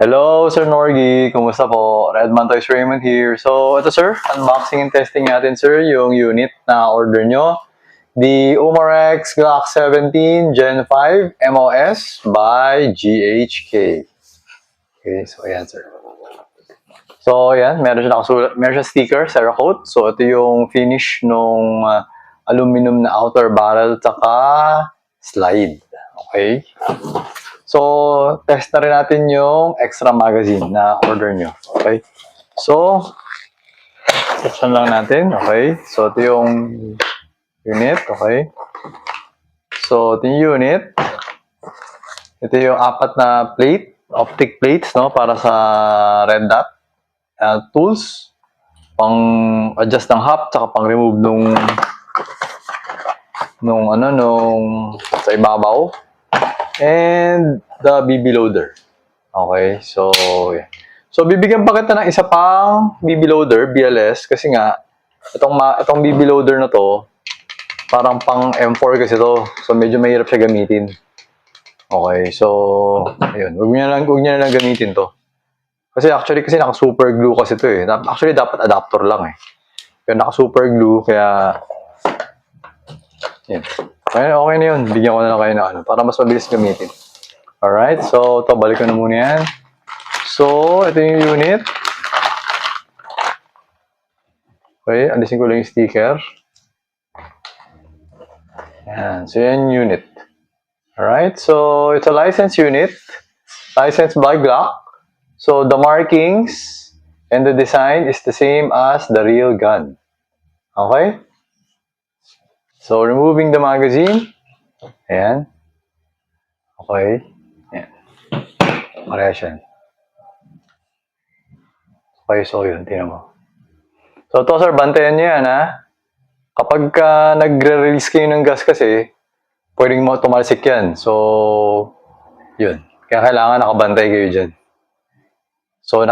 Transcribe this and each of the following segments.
Hello, Sir Norgy. Kumusta po? Redman Toys Raymond here. So, ito sir, unboxing and testing natin sir, yung unit na order nyo. The Umarex Glock 17 Gen 5 MOS by GHK. Okay, so ayan sir. So, ayan, meron siya nakasulat, meron siya sticker, Cerakote. So, ito yung finish nung aluminum na outer barrel tsaka slide. Okay? So, test na rin natin yung extra magazine na order nyo. Okay? So, buksan lang natin. Okay? So, ito yung unit. Okay? So, ito yung unit. Ito yung apat na plate, optic plates, no? Para sa red dot. Tools, pang adjust ng hub, tsaka pang remove nung sa ibabaw. And the BB loader. Okay, so yeah. So bibigyan pa kita ng isa pang BB loader, BLS, kasi nga itong BB loader na to parang pang M4 kasi to. So medyo mahirap siya gamitin. Okay, so ayun, wag niyo na lang gamitin to. Kasi naka-super glue kasi to eh. Actually, dapat adapter lang eh. Pero naka-super glue, kaya yan. Okay na yun. Bigyan ko na lang kayo na para mas mabilis gamitin. Alright, so ito, balik ko na muna yan. So, ito yung unit. Okay, alisin ko lang yung sticker. Yan, so yan yung unit. Alright, so it's a licensed unit. Licensed by Glock. So, the markings and the design is the same as the real gun. Okay? So, removing the magazine. Ayan. Okay. Ayan. Parehas yan. Okay, so yun. Tingnan mo. So, ito sir, bantayan nyo yan ha. Kapag nagre-release kayo ng gas kasi, pwedeng mo tumalsik yan. So, yun. Kaya kailangan nakabantay kayo dyan. So,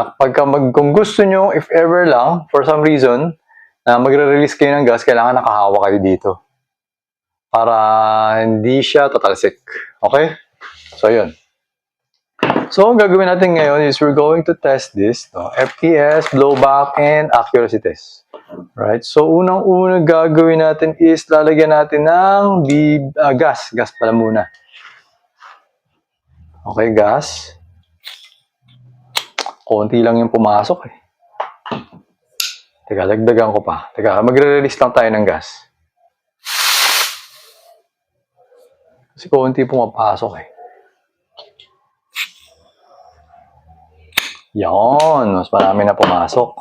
kung gusto nyo, if ever lang, for some reason, na magre-release kayo ng gas, kailangan nakahawa kayo dito. Para hindi siya tatalsik. Okay? So, yun. So, ang gagawin natin ngayon is we're going to test this. No? FPS, blowback, and accuracy test. Right? So, unang-unang gagawin natin is lalagyan natin ng gas. Gas pala muna. Okay, gas. Konti lang yung pumasok eh. Teka, lagdagan ko pa. Teka, magre-release lang tayo ng gas. Kasi konti pumapasok eh. Yan, mas marami na pumasok.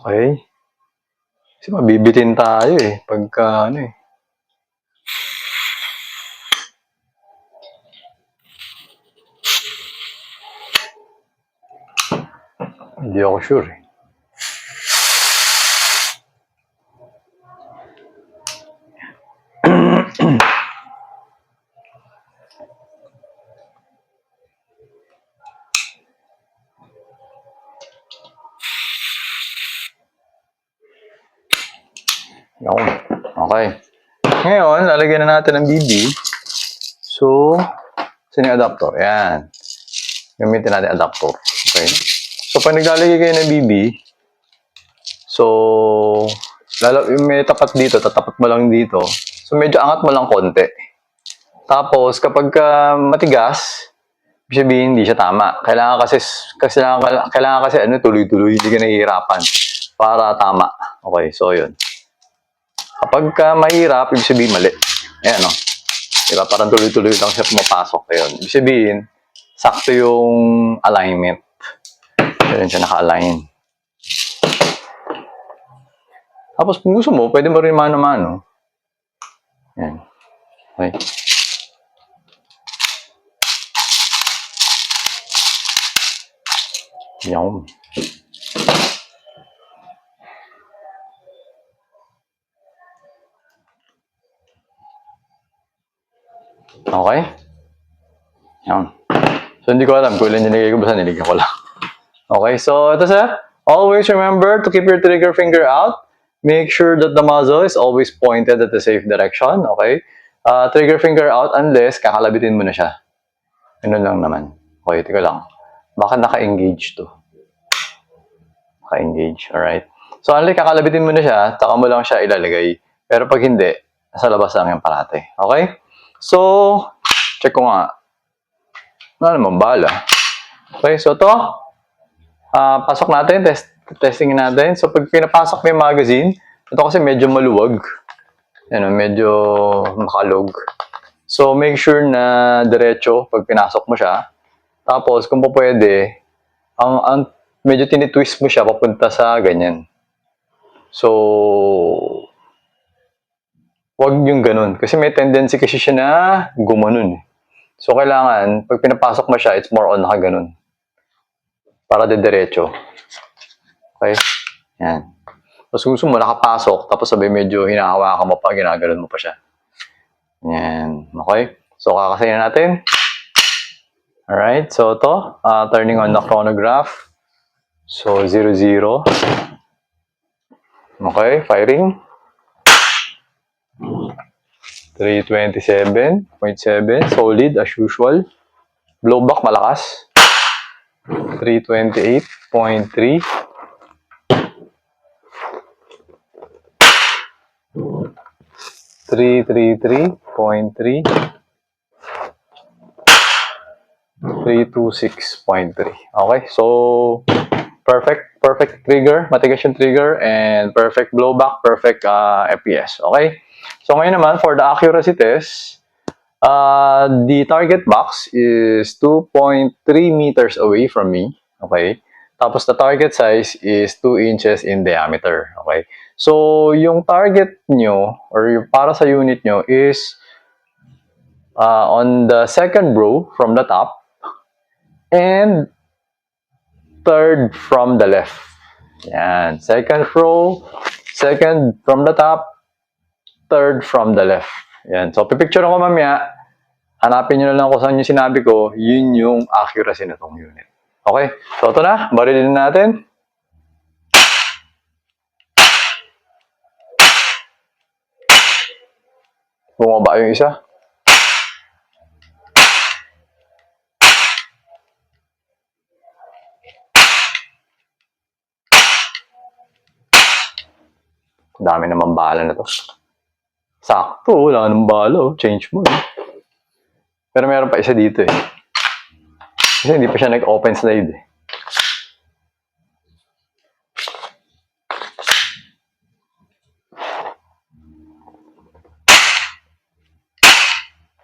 Okay? Kasi mabibitin tayo eh. Pagka ano eh. Hindi ako sure eh. Yun. Okay. Ngayon, lalagyan na natin ng BB. So, sino yung adapter? Ayan. Gamitin natin adapter. Okay. So, pag naglalagay kayo ng BB, so, may tapat dito, tatapat mo lang dito. So, medyo angat mo lang konti. Tapos, kapag matigas, ibig sabihin, hindi siya tama. Kailangan kasi tuloy-tuloy, hindi ka nahihirapan para tama. Okay, so yun. Kapag mahirap, ibig sabihin mali. Ayan, no? Diba? Parang tuloy-tuloy lang siya pumapasok. Ayun. Ibig sabihin, sakto yung alignment. Ayun siya naka-align. Tapos kung gusto mo, pwede mo rin mano-mano. Ayan. Okay. Yan. Okay? Yan. So, hindi ko alam kung ilan nilagay ko. Basta niligyan ko lang. Okay, so ito sir. Always remember to keep your trigger finger out. Make sure that the muzzle is always pointed at the safe direction. Okay? Trigger finger out unless kakalabitin mo na siya. Ano lang naman. Okay, tika lang. Baka naka-engage to. Naka-engage, alright. So, unlike kakalabitin mo na siya, taka mo lang siya ilalagay. Pero pag hindi, nasa labas lang yung parate. Okay? So, check ko nga. Ano naman, bala. Okay, so to. Pasok natin, testing natin. So, pag pinapasok mo yung magazine, ito kasi medyo maluwag. Ano, medyo makalog. So, make sure na diretso pag pinasok mo siya. Tapos, kung po pwede, medyo tinitwist mo siya papunta sa ganyan. So, wag yung ganun. Kasi may tendency kasi siya na gumanon. So, kailangan, pag pinapasok mo siya, it's more on nakaganon. Para diretso. Okay? Yan. Tapos gusto mo, nakapasok, tapos sabi medyo hinahawakan mo pa, ginaganon mo pa siya. Yan. Okay? So, kakasayin natin. Alright, so ito, turning on the chronograph. So, 0, 0. Okay, firing. 327.7, solid as usual. Blowback malakas. 328.3. 333.3. 326.3. Okay, so perfect trigger, matigas yung trigger, and perfect blowback, perfect FPS. Okay, so ngayon naman for the accuracy test, the target box is 2.3 meters away from me. Okay, tapos the target size is 2 inches in diameter. Okay, so yung target nyo or yung para sa unit nyo is on the second row from the top and third from the left. Yan. Second row, second from the top, third from the left. Yan. So, pipicture ko mamaya. Hanapin nyo na lang kung saan yung sinabi ko, yun yung accuracy na itong unit. Okay? So, ito na. Barilin natin. Bumaba yung isa. Dami naman bala na to. Sakto, wala nang bala. Change mo. Pero meron pa isa dito eh. Kasi hindi pa siya nag-open slide eh.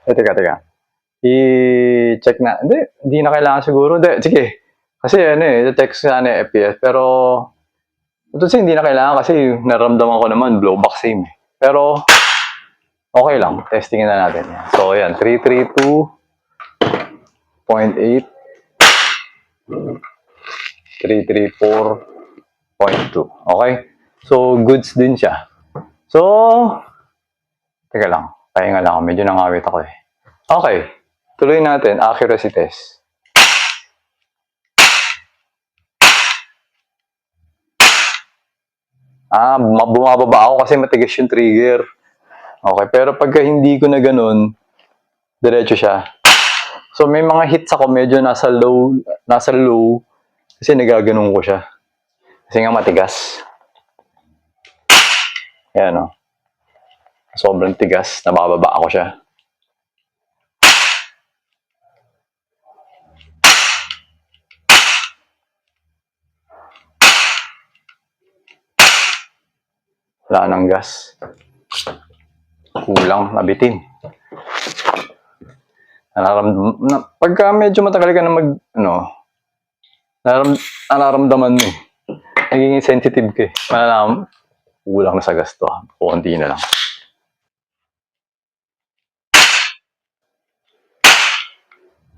Teka. I-check na. Hindi na kailangan siguro. Hindi, sige. Kasi ano eh, text sana FPS. Pero, ito kasi hindi na kailangan kasi naramdaman ko naman, blowback same eh. Pero, okay lang. Testingin na natin. So, ayan. 332.8. 334.2. Okay? So, goods din siya. So, teka lang. Pahinga lang ako. Medyo nangawit ako eh. Okay. Tuloy natin. Accuracy test. Bumababa ako kasi matigas yung trigger. Okay. Pero pagka hindi ko na ganun, diretso siya. So, may mga hits ako medyo nasa low, kasi nagaganon ko siya. Kasi nga matigas. Yan o. Sobrang tigas. Nabababa ako siya. Wala nang gas. Kulang, nabitin. Pagka medyo matagal ka na nararamdaman mo eh. Nagiging sensitive ka eh. Malalaman, kulang na sa gasto. Kukunti na lang.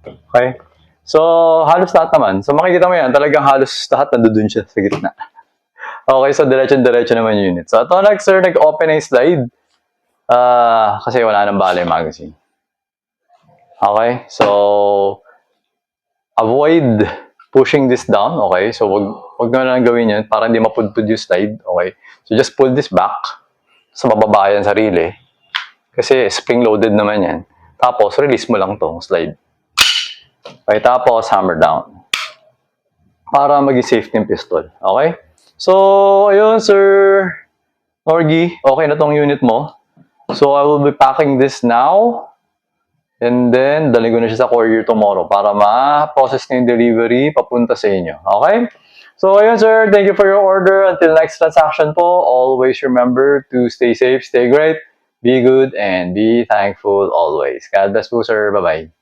Okay? So, halos lahat naman. So, makikita mo yan, talagang halos lahat nandun siya sa gitna. Okay, so diretso naman yung unit. So, ito next, sir, nag-open na yung slide. Kasi wala nang bala yung magazine. Okay, so avoid pushing this down. Okay, so wag na lang gawin yan para hindi mapudpud yung slide. Okay, so just pull this back sa mababa yan sa relay. Kasi spring-loaded naman yan. Tapos, release mo lang tong slide. Okay, tapos hammer down. para maging safe yung pistol. Okay? So, ayun, Sir Norgy, okay na tong unit mo. So, I will be packing this now. And then, dali ko na siya sa courier tomorrow para ma-process na yung delivery papunta sa inyo. Okay? So, ayun, sir. Thank you for your order. Until next transaction po, always remember to stay safe, stay great, be good, and be thankful always. God bless po, sir. Bye-bye.